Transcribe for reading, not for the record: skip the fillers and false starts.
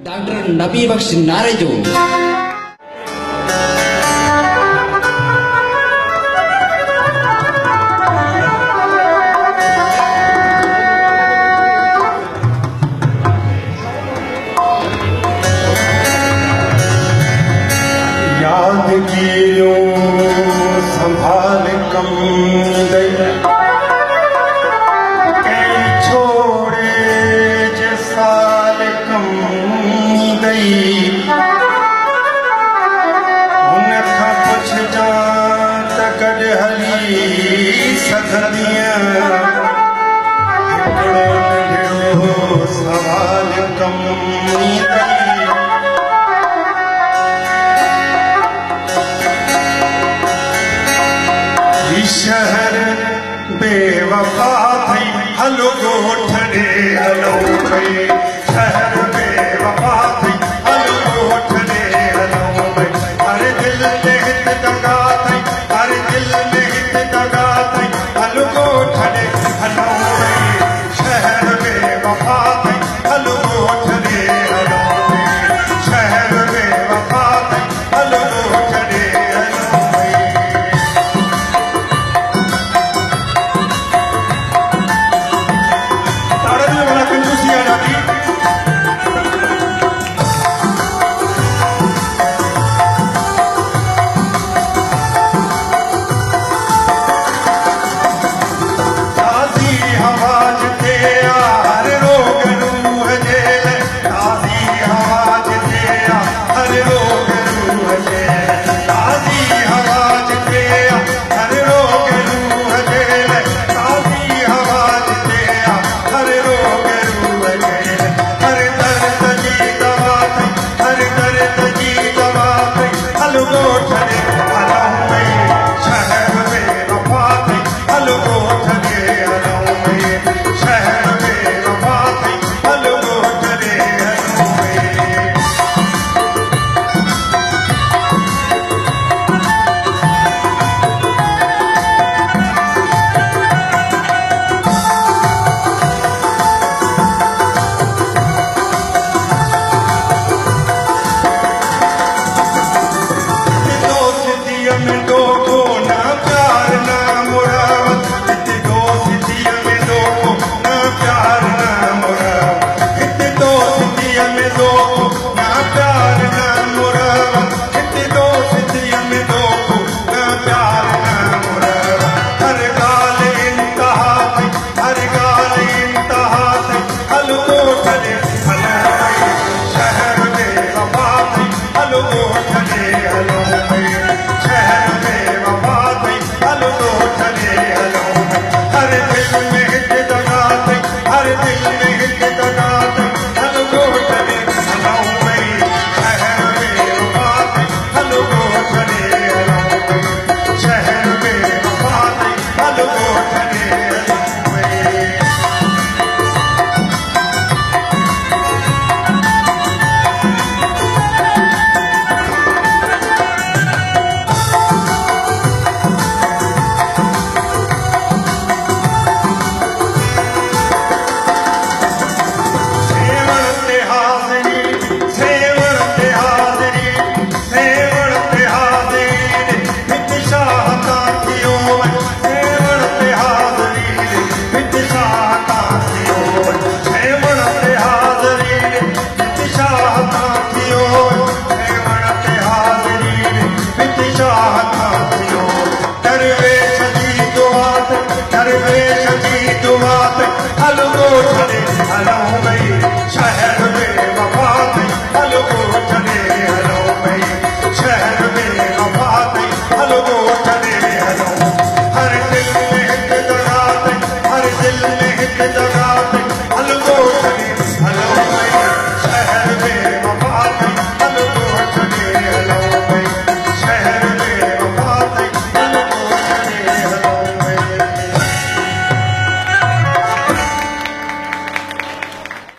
doctor नबी बख्श नारे जो याद कियो संभाल कम दई कई छोड़े जे साल कम दई हुन खां पुछजां त गॾु हली सघंदीअं हिकिड़ो नंढिड़ो सवाल कम दई शहर बेवफा थई हलो ॻोठ ॾे हलो भई शहर बेवफा थई हलो ॻोठ ॾे हलो भई हर दिल में हिकु दगा थई हर दिल में हिकु दगा थई हलो ॻोठ ॾे हलो भई शहर बेवफा थई हलो ॻोठ ॾे हलो भई शहर बेवफा थई हलो ॻोठ ॾे हलो भई दरवेश जी दुआ पे हलो ॻोठ ॾे